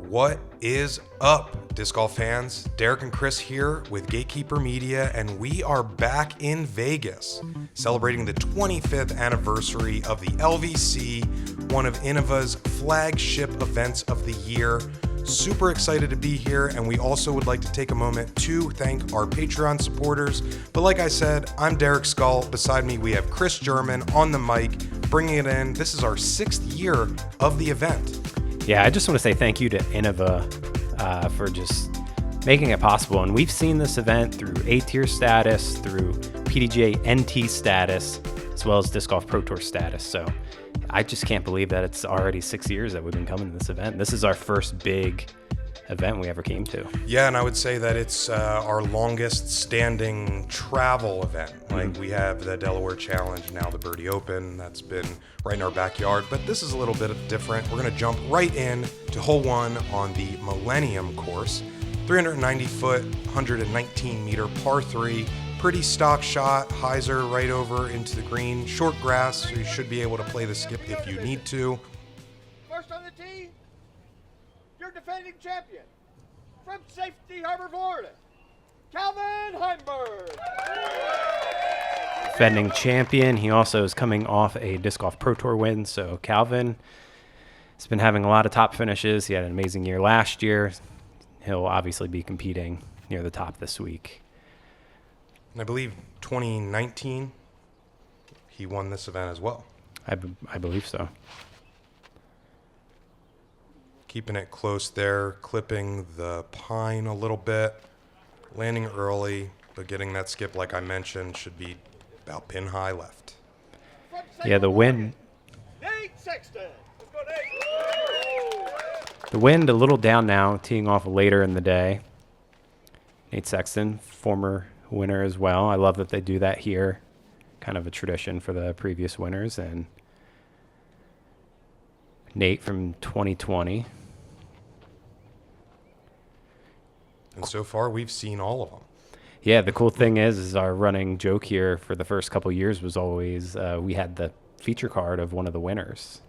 What is up, disc golf fans? Derek and Chris here with Gatekeeper Media, and we are back in Vegas celebrating the 25th anniversary of the LVC, one of Innova's flagship events of the year. Super excited to be here, and we also would like to take a moment to thank our Patreon supporters. But like I said, I'm Derek Scull. Beside me, we have Chris German on the mic, bringing it in. This is our 6th year of the event. Yeah, I just want to say thank you to Innova for just making it possible. And we've seen this event through A-tier status, through PDGA NT status, as well as Disc Golf Pro Tour status. So I just can't believe that it's already 6 years that we've been coming to this event. This is our first big event we ever came to. Yeah, and I would say that it's our longest standing travel event. Like we have the Delaware Challenge, now the Birdie Open. That's been right in our backyard, but this is a little bit different. We're going to jump right in to hole one on the Millennium course. 390 foot, 119 meter par 3. Pretty stock shot, hyzer right over into the green. Short grass, so you should be able to play the skip if you need to. First on the tee, your defending champion from Safety Harbor, Florida, Calvin Heimburg. Defending champion. He also is coming off a Disc Golf Pro Tour win. So Calvin has been having a lot of top finishes. He had an amazing year last year. He'll obviously be competing near the top this week. And I believe 2019, he won this event as well. I believe so. Keeping it close there, clipping the pine a little bit, landing early, but getting that skip, like I mentioned, should be about pin high left. Yeah, the wind. Nate Sexton. Let's go, Nate. The wind a little down now, teeing off later in the day. Nate Sexton, former winner as well. I love that they do that here. Kind of a tradition for the previous winners. And Nate from 2020. And so far, we've seen all of them. Yeah, the cool thing is our running joke here for the first couple years was always we had the feature card of one of the winners.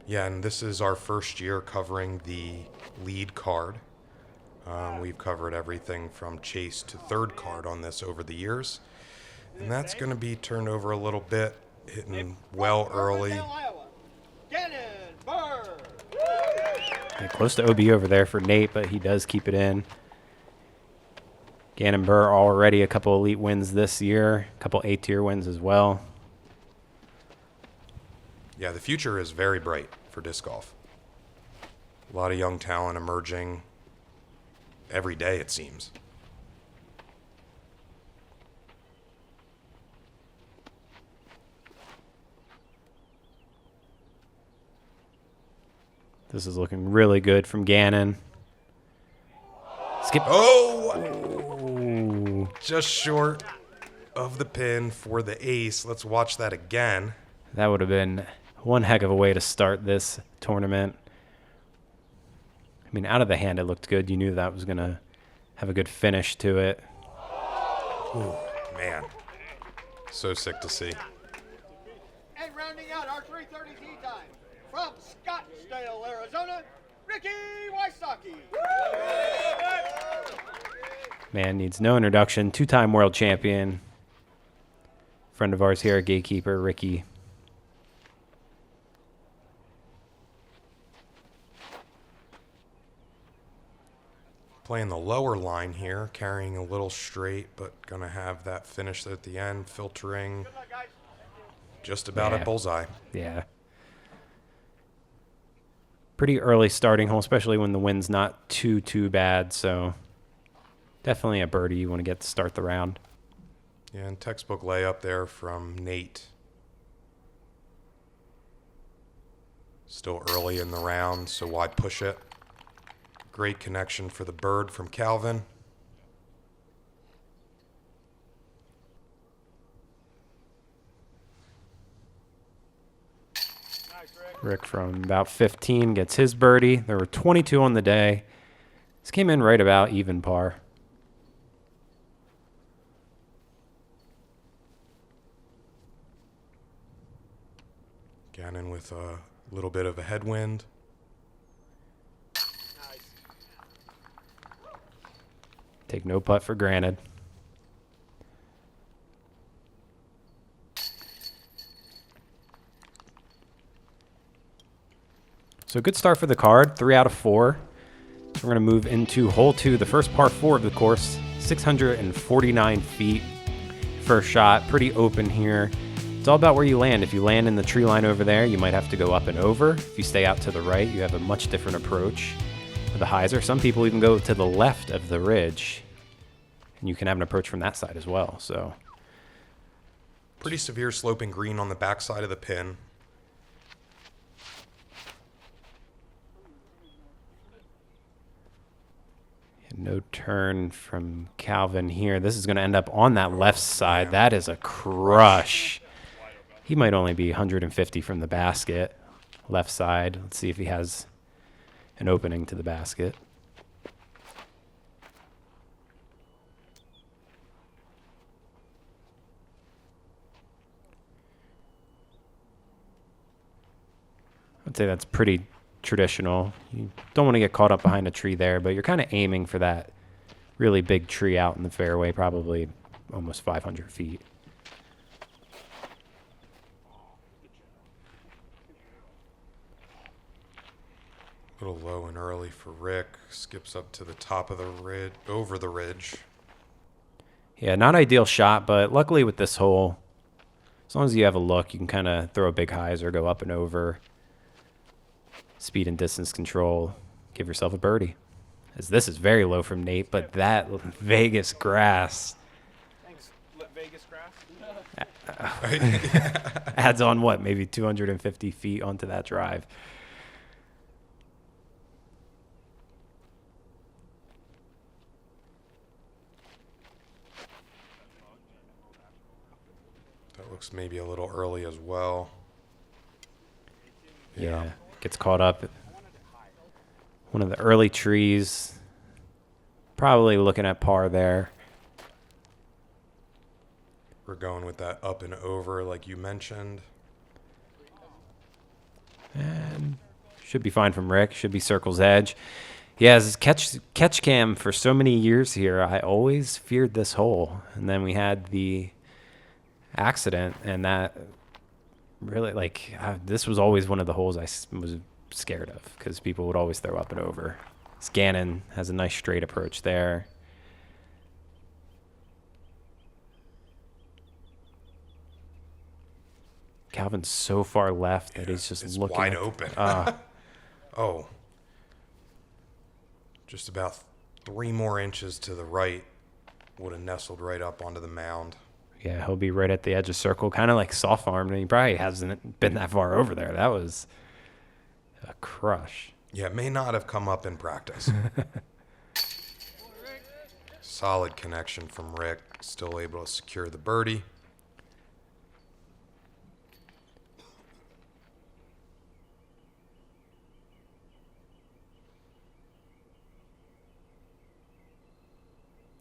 Yeah, and this is our first year covering the lead card. We've covered everything from chase to third card on this over the years. And that's going to be turned over a little bit, hitting well early. Gannon Buhr. Yeah, close to OB over there for Nate, but he does keep it in. Gannon Buhr already a couple elite wins this year, a couple A-tier wins as well. Yeah, the future is very bright for disc golf. A lot of young talent emerging every day, it seems. This is looking really good from Gannon. Skip. Oh! Just short of the pin for the ace. Let's watch that again. That would have been one heck of a way to start this tournament. I mean, out of the hand, it looked good. You knew that was going to have a good finish to it. Ooh, man. So sick to see. And rounding out our 3:30 tee time from Scottsdale, Arizona, Ricky Wysocki. Man, needs no introduction. Two-time world champion. Friend of ours here at Gatekeeper, Ricky. Playing the lower line here, carrying a little straight, but going to have that finish at the end, filtering just about at bullseye. Yeah. Pretty early starting hole, especially when the wind's not too bad. So definitely a birdie you want to get to start the round. Yeah, and textbook layup there from Nate. Still early in the round, so why push it? Great connection for the bird from Calvin. Rick from about 15 gets his birdie. There were 22 on the day. This came in right about even par. Gannon with a little bit of a headwind. Take no putt for granted. So good start for the card, 3 out of 4. So we're going to move into hole 2, the first par 4 of the course, 649 feet. First shot, pretty open here. It's all about where you land. If you land in the tree line over there, you might have to go up and over. If you stay out to the right, you have a much different approach with the hyzer. Some people even go to the left of the ridge, and you can have an approach from that side as well. So Pretty severe sloping green on the backside of the pin. no turn from Calvin here. This is going to end up on that left side. That is a crush. He might only be 150 from the basket. Left side. Let's see if he has an opening to the basket. I'd say that's pretty traditional. You don't want to get caught up behind a tree there, but you're kind of aiming for that really big tree out in the fairway, probably almost 500 feet. A little low and early for Rick. Skips up to the top of the ridge, over the ridge. Yeah, not ideal shot, but luckily with this hole, as long as you have a look, you can kind of throw a big hyzer, go up and over. Speed and distance control, give yourself a birdie. As this is very low from Nate, but that Vegas grass Thanks, Vegas grass. adds on what, maybe 250 feet onto that drive. That looks maybe a little early as well. Yeah. Gets caught up at one of the early trees. Probably looking at par there. We're going with that up and over like you mentioned. And should be fine from Rick. Should be circle's edge. Yeah, as catch cam for so many years here, I always feared this hole. And then we had the accident, and that really, this was always one of the holes I was scared of because people would always throw up and over. Gannon has a nice straight approach there. Calvin's so far left that he's just looking wide open. Oh. Just about 3 more inches to the right would have nestled right up onto the mound. Yeah, he'll be right at the edge of circle, kind of like soft arm, and he probably hasn't been that far over there. That was a crush. Yeah, it may not have come up in practice. Solid connection from Rick. Still able to secure the birdie.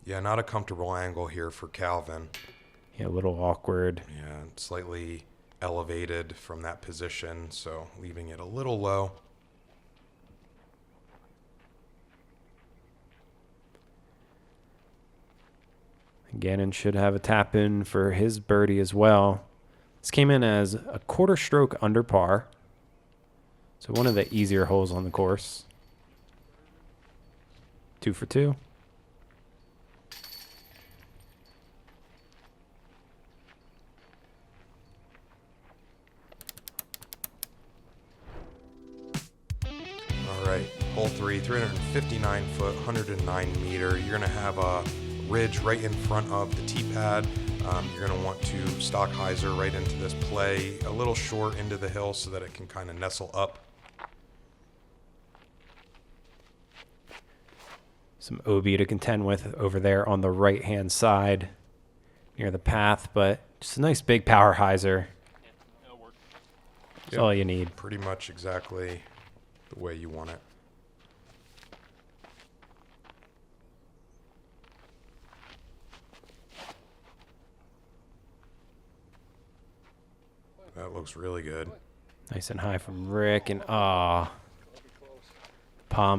Yeah, not a comfortable angle here for Calvin. Yeah, a little awkward. Yeah, slightly elevated from that position, so leaving it a little low. Gannon should have a tap in for his birdie as well. This came in as a quarter stroke under par. So one of the easier holes on the course. 2 for 2. Hole 3, 359 foot, 109 meter. You're going to have a ridge right in front of the tee pad. You're going to want to stock hyzer right into this play, a little short into the hill so that it can kind of nestle up. Some OB to contend with over there on the right-hand side near the path, but just a nice big power hyzer. That's all you need. Pretty much exactly the way you want it. That looks really good. Nice and high from Rick, and palm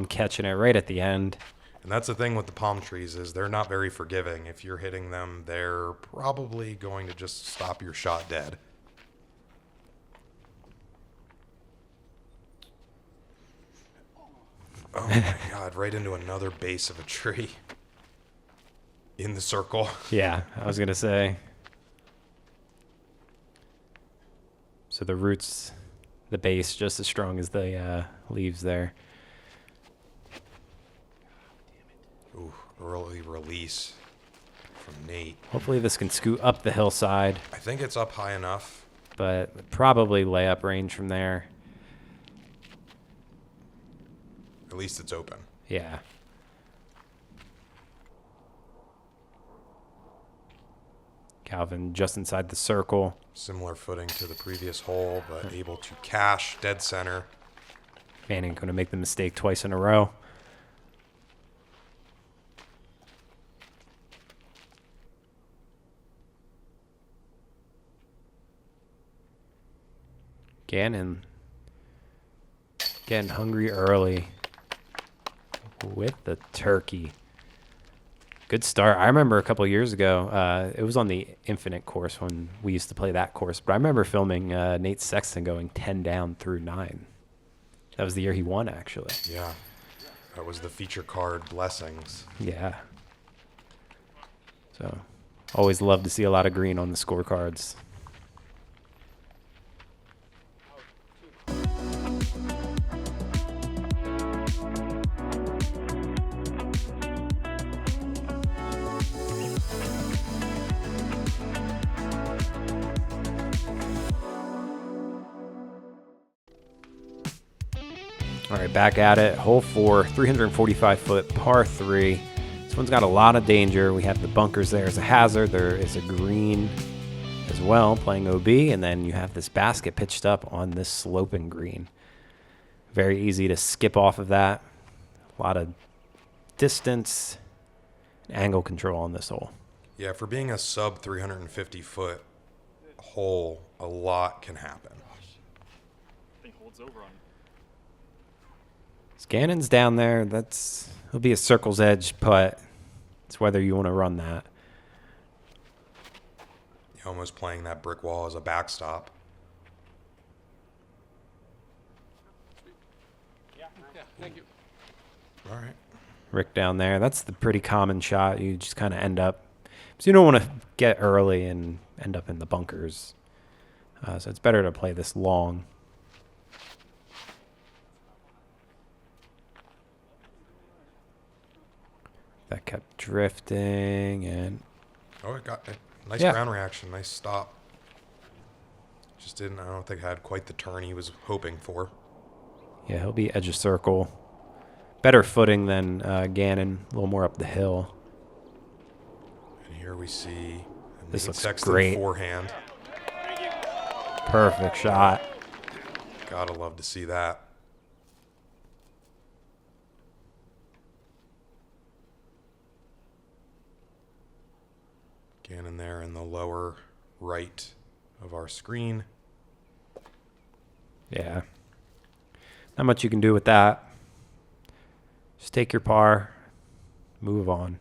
catching it right at the end. And that's the thing with the palm trees is they're not very forgiving. If you're hitting them, they're probably going to just stop your shot dead. Oh my God, right into another base of a tree. In the circle. Yeah, I was going to say. So the roots, the base, just as strong as the leaves there. Ooh, early release from Nate. Hopefully this can scoot up the hillside, I think it's up high enough. but probably layup range from there. At least it's open. Yeah. Calvin just inside the circle. Similar footing to the previous hole, but able to cash dead center. Manning going to make the mistake twice in a row. Gannon getting hungry early with the turkey. Good start. I remember a couple years ago, it was on the Infinite course when we used to play that course, but I remember filming Nate Sexton going 10 down through 9. That was the year he won, actually. Yeah. That was the feature card blessings. Yeah. So, always love to see a lot of green on the scorecards. All right, back at it. Hole 4, 345-foot par 3. This one's got a lot of danger. We have the bunkers there as a hazard. There is a green as well, playing OB, and then you have this basket pitched up on this sloping green. Very easy to skip off of that. A lot of distance, angle control on this hole. Yeah, for being a sub 350-foot hole, a lot can happen. I think holds over on. Gannon's down there. It'll be a circle's edge putt. It's whether you want to run that. You're almost playing that brick wall as a backstop. Yeah, thank you. All right. Rick down there. That's the pretty common shot. You just kind of end up. So you don't want to get early and end up in the bunkers. So it's better to play this long. That kept drifting and. Oh, it got a nice Yeah. ground reaction. Nice stop. Just I don't think had quite the turn he was hoping for. Yeah, he'll be edge of circle. Better footing than Gannon, a little more up the hill. And here we see a This Nate looks Sexton great. forehand. Perfect shot. Gotta love to see that. Gannon there in the lower right of our screen. Yeah. Not much you can do with that. Just take your par, move on.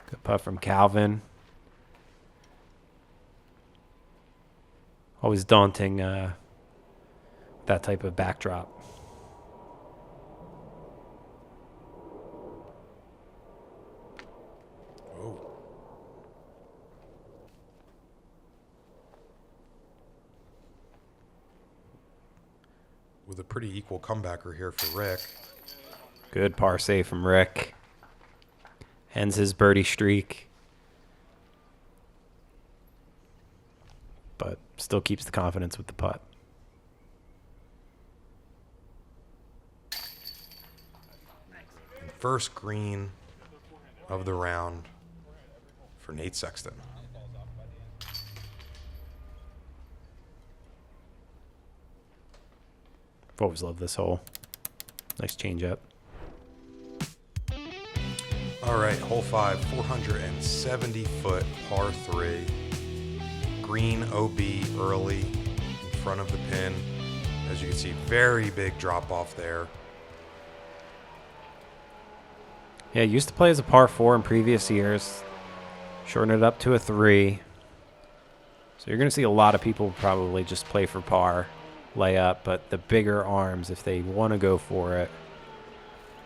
Good putt from Calvin. Always daunting, that type of backdrop. Oh. With a pretty equal comebacker here for Rick. Good par save from Rick. Ends his birdie streak. But still keeps the confidence with the putt. First green of the round for Nate Sexton. I've always loved this hole. Nice change up. All right, hole 5, 470-foot par 3. Green OB early in front of the pin. As you can see, very big drop off there. Yeah, used to play as a par 4 in previous years. Shortened it up to a 3. So you're going to see a lot of people probably just play for par, lay up, but the bigger arms, if they want to go for it,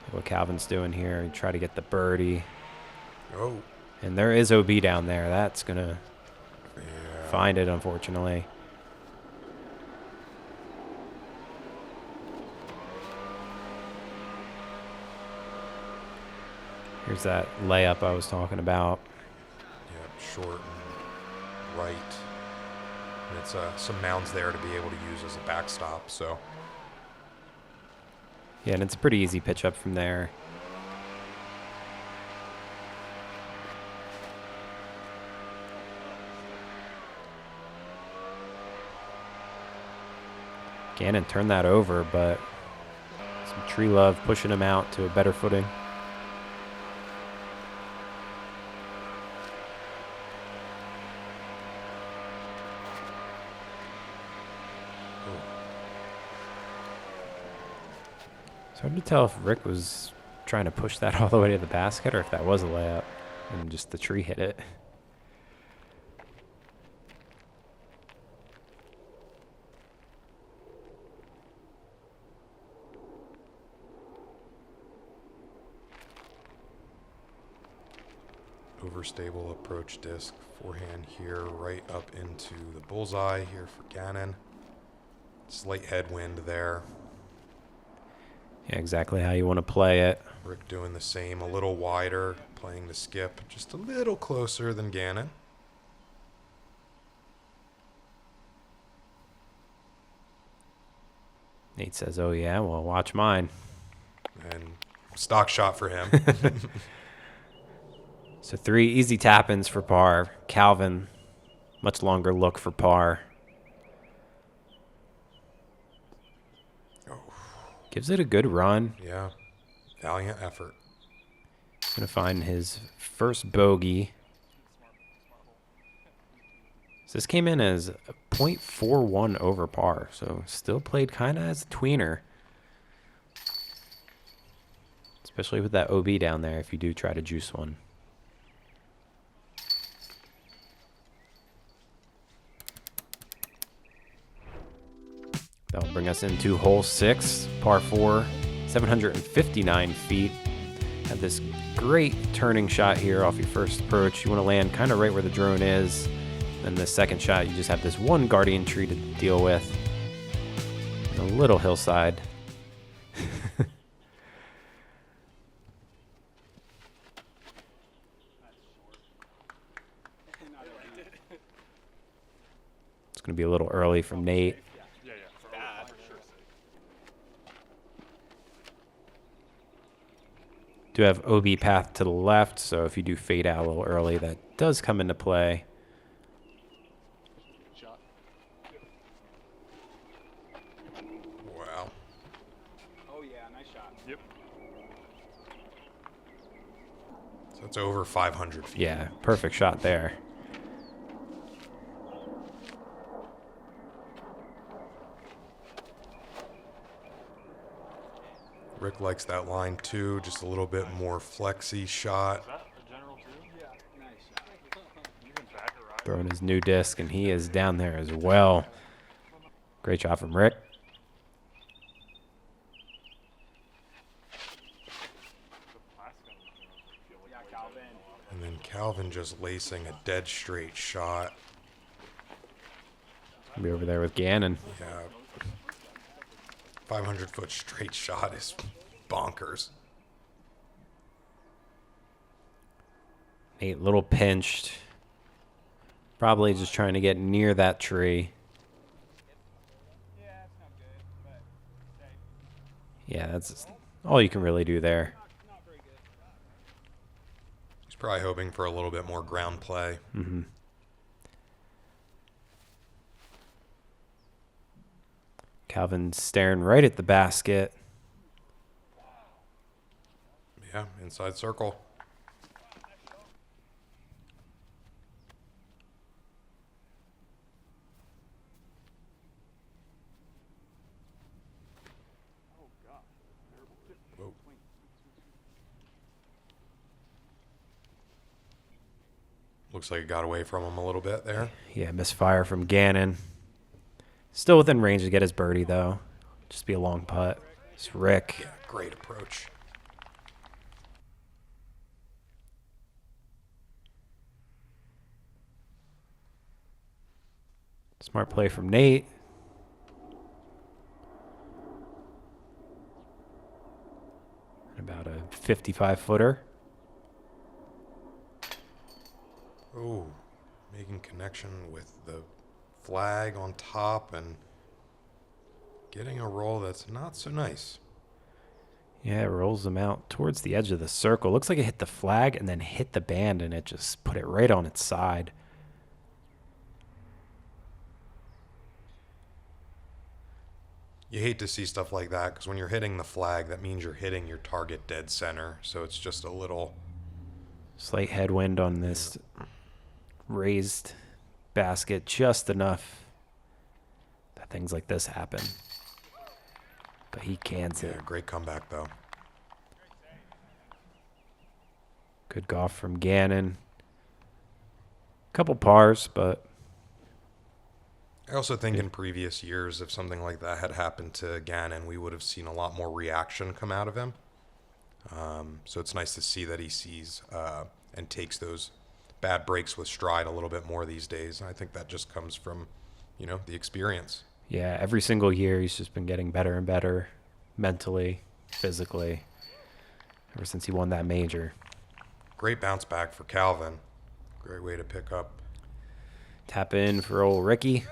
like what Calvin's doing here, try to get the birdie. Oh. And there is OB down there. That's going to Yeah. find it, unfortunately. Here's that layup I was talking about. Yep, short and right. And it's some mounds there to be able to use as a backstop, so. Yeah, and it's a pretty easy pitch up from there. Gannon turned that over, but some tree love pushing him out to a better footing. It's hard to tell if Rick was trying to push that all the way to the basket or if that was a layup and just the tree hit it. Overstable approach disc, forehand here, right up into the bullseye here for Gannon. Slight headwind there. Yeah, exactly how you want to play it. Rick doing the same, a little wider, playing the skip, just a little closer than Gannon. Nate says, oh yeah, well, watch mine. And stock shot for him. So 3 easy tap-ins for par. Calvin, much longer look for par. Gives it a good run. Yeah, valiant effort. Going to find his first bogey. So this came in as a .41 over par, so still played kind of as a tweener. Especially with that OB down there if you do try to juice one. That'll bring us into hole 6, par 4, 759 feet. Have this great turning shot here off your first approach. You want to land kind of right where the drone is. Then the second shot, you just have this one guardian tree to deal with. And a little hillside. It's going to be a little early from Nate. Do have OB path to the left, so if you do fade out a little early, that does come into play. Wow. Oh yeah, nice shot. Yep. So it's over 500 feet. Yeah, perfect shot there. Rick likes that line too, just a little bit more flexy shot. Is that a general too? Yeah, nice shot. You can back it right. Throwing his new disc, and he is down there as well. Great shot from Rick. Yeah, Calvin. And then Calvin just lacing a dead straight shot. Be over there with Gannon. Yeah. 500-foot straight shot is bonkers. Nate, little pinched. Probably just trying to get near that tree. Yeah, it's not good, but safe. Yeah, that's all you can really do there. Not very good. He's probably hoping for a little bit more ground play. Mm-hmm. Calvin staring right at the basket. Yeah, inside circle. Looks like it got away from him a little bit there. Yeah, misfire from Gannon. Still within range to get his birdie, though. Just be a long putt. It's Rick. Yeah, great approach. Smart play from Nate. About a 55-footer. Ooh, making connection with the flag on top and getting a roll that's not so nice. Yeah, it rolls them out towards the edge of the circle. Looks like it hit the flag and then hit the band, and it just put it right on its side. You hate to see stuff like that because when you're hitting the flag, that means you're hitting your target dead center. So it's just a little Slight headwind on this raised basket, just enough that things like this happen. But he cans it. yeah, great comeback though. Good golf from Gannon. Couple pars, but I also think in previous years, if something like that had happened to Gannon, we would have seen a lot more reaction come out of him. So it's nice to see that he sees and takes those bad breaks with stride a little bit more these days. And I think that just comes from, you know, the experience. yeah, every single year he's just been getting better and better mentally, physically, ever since he won that major. Great bounce back for Calvin. Great way to pick up. Tap in for old Ricky.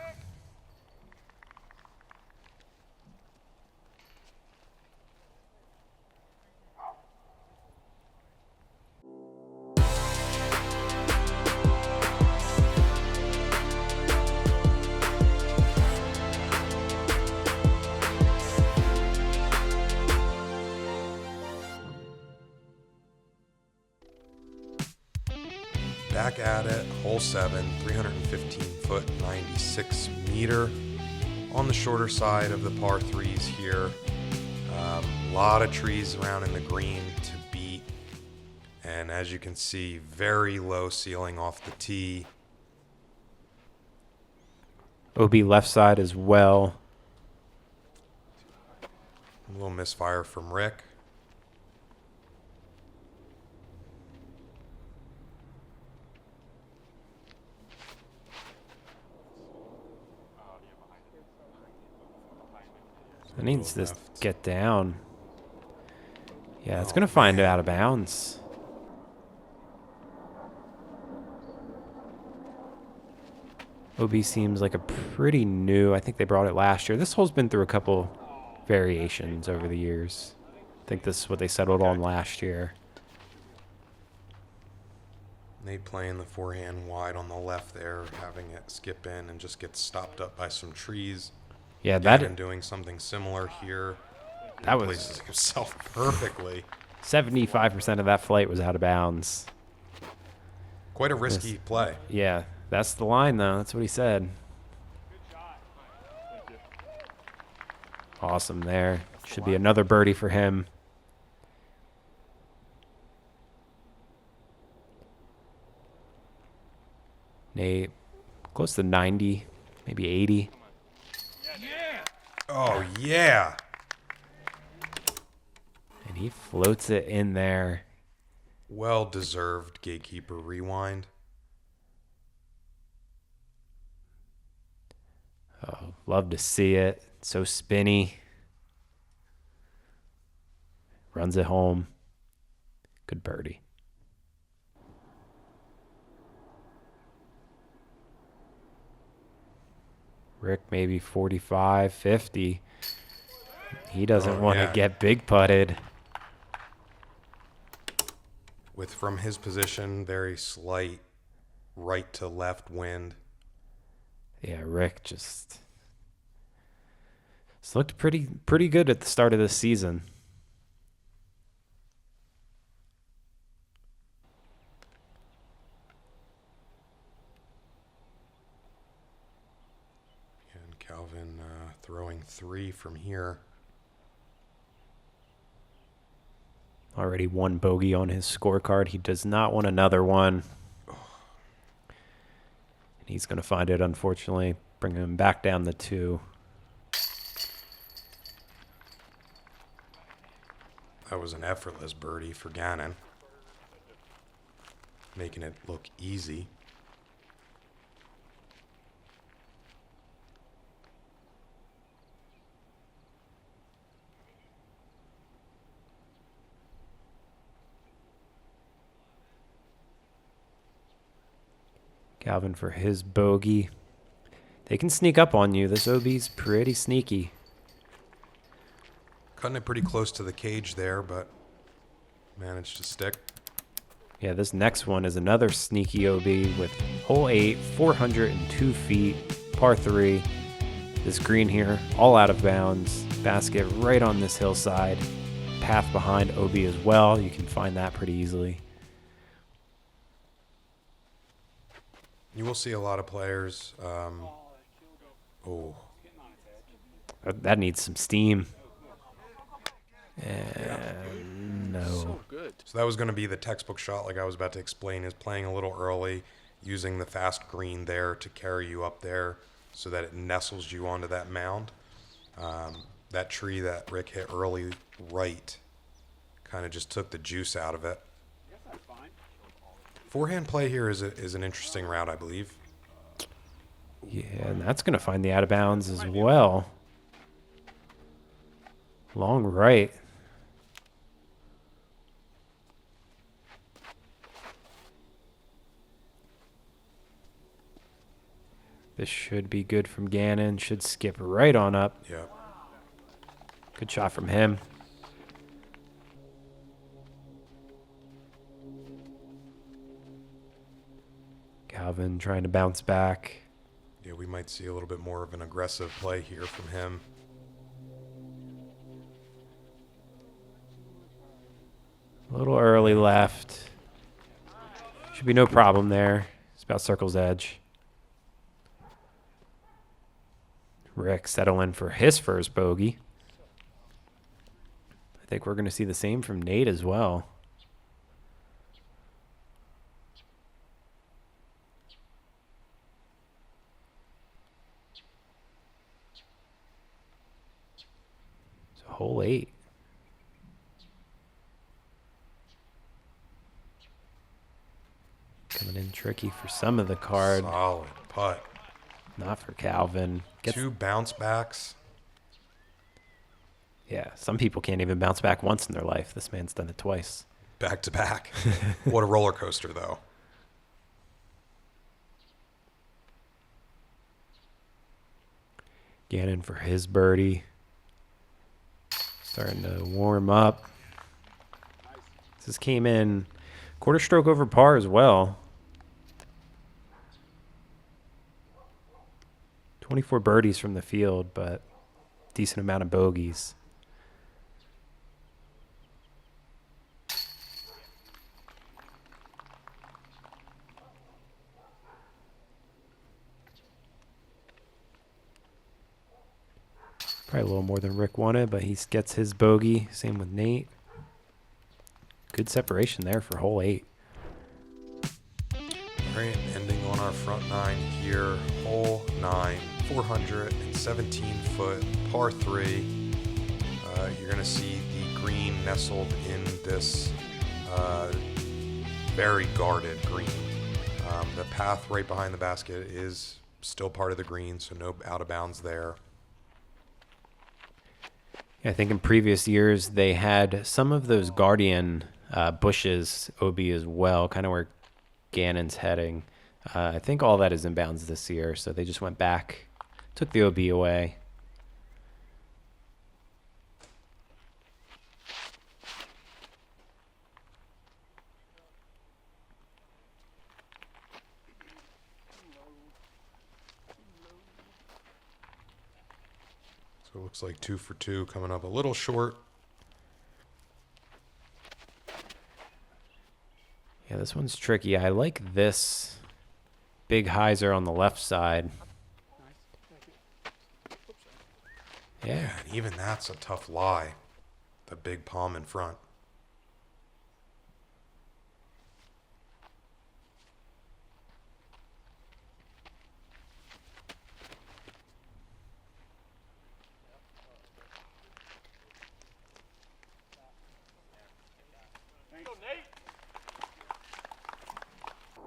Back at it, hole 7, 315 foot, 96 meter. On the shorter side of the par 3s here. A lot of trees around in the green to beat. And as you can see, very low ceiling off the tee. OB left side as well. A little misfire from Rick. It needs to left. get down. Yeah, it's going to find it out of bounds. OB seems like a pretty new. I think they brought it last year. This hole's been through a couple variations over the years. I think this is what they settled on last year. Nate playing the forehand wide on the left there, having it skip in and just get stopped up by some trees. Yeah, Gannon doing something similar here. that was Places himself perfectly. 75% of that flight was out of bounds. Quite a risky play. Yeah, that's the line, though. That's what he said. Awesome there. Should be another birdie for him. Nate, close to 90, maybe 80. Oh, yeah. And he floats it in there. Well-deserved Gatekeeper rewind. Oh, love to see it. So spinny. Runs it home. Good birdie. Rick maybe 45, 50. He doesn't want to get big putted. With, from his position, very slight right to left wind. Yeah, Rick just looked pretty good at the start of this season. And Calvin throwing 3 from here. Already one bogey on his scorecard. He does not want another one. He's going to find it, unfortunately, bringing him back down the 2. That was an effortless birdie for Gannon, making it look easy. Calvin for his bogey. They can sneak up on you. This OB's pretty sneaky. Cutting it pretty close to the cage there, but managed to stick. Yeah, this next one is another sneaky OB with hole 8, 402 feet, par 3. This green here, all out of bounds. Basket right on this hillside. Path behind OB as well. You can find that pretty easily. You will see a lot of players. That needs some steam. And no. So that was going to be the textbook shot, like I was about to explain, is playing a little early, using the fast green there to carry you up there so that it nestles you onto that mound. That tree that Rick hit early right kind of just took the juice out of it. Forehand play here is an interesting route, I believe. Yeah, and that's going to find the out of bounds as well. Long right. This should be good from Gannon. Should skip right on up. Yeah. Good shot from him. Calvin trying to bounce back. Yeah, we might see a little bit more of an aggressive play here from him. A little early left. Should be no problem there. It's about circle's edge. Rick settling for his first bogey. I think we're going to see the same from Nate as well. So hole 8. Coming in tricky for some of the card. Solid putt. Not for Calvin. Two bounce backs. Yeah, some people can't even bounce back once in their life. This man's done it twice. Back to back. What a roller coaster, though. Gannon for his birdie. Starting to warm up. This came in quarter stroke over par as well. 24 birdies from the field, but decent amount of bogeys. Probably a little more than Rick wanted, but he gets his bogey. Same with Nate. Good separation there for hole 8. All right, ending on our front 9 here. Hole 9, 417-foot, par 3. You're going to see the green nestled in this very guarded green. The path right behind the basket is still part of the green, so no out of bounds there. I think in previous years they had some of those guardian bushes OB as well, kind of where Gannon's heading. I think all that is in bounds this year, so they just went back, took the OB away. So it looks like 2 for 2, coming up a little short. Yeah, this one's tricky. I like this big hyzer on the left side. Yeah. And even that's a tough lie. The big palm in front.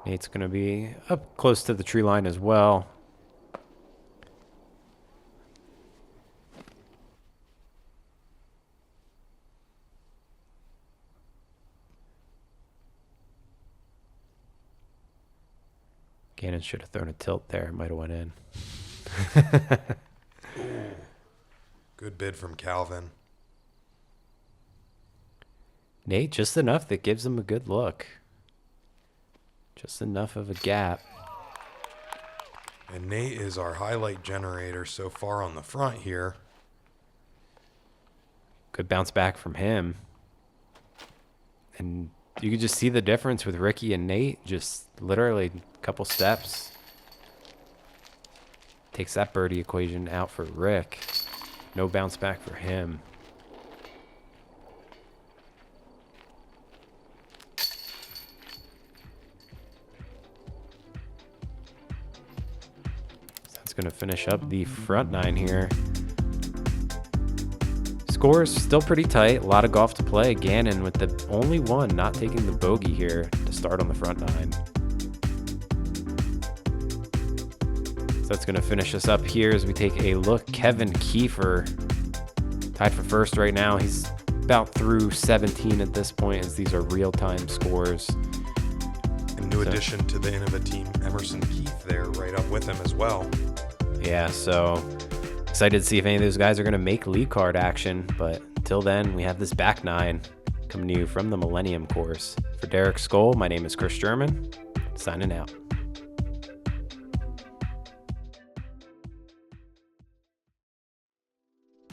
Nate's going to be up close to the tree line as well. Gannon should have thrown a tilt there. Might have went in. Good bid from Calvin. Nate, just enough that gives him a good look. Just enough of a gap. And Nate is our highlight generator so far on the front here. Good bounce back from him. And you could just see the difference with Ricky and Nate. Just literally a couple steps. Takes that birdie equation out for Rick. No bounce back for him. So that's going to finish up the front nine here. Scores still pretty tight. A lot of golf to play. Gannon with the only one not taking the bogey here to start on the front nine. So that's going to finish us up here as we take a look. Kevin Kiefer tied for first right now. He's about through 17 at this point, as these are real-time scores. A new addition to the Innova team, Emerson Keith, there right up with him as well. Yeah, so excited to see if any of those guys are going to make lead card action. But until then, we have this back nine coming to you from the Millennium course. For Derek Scull, my name is Chris German, signing out.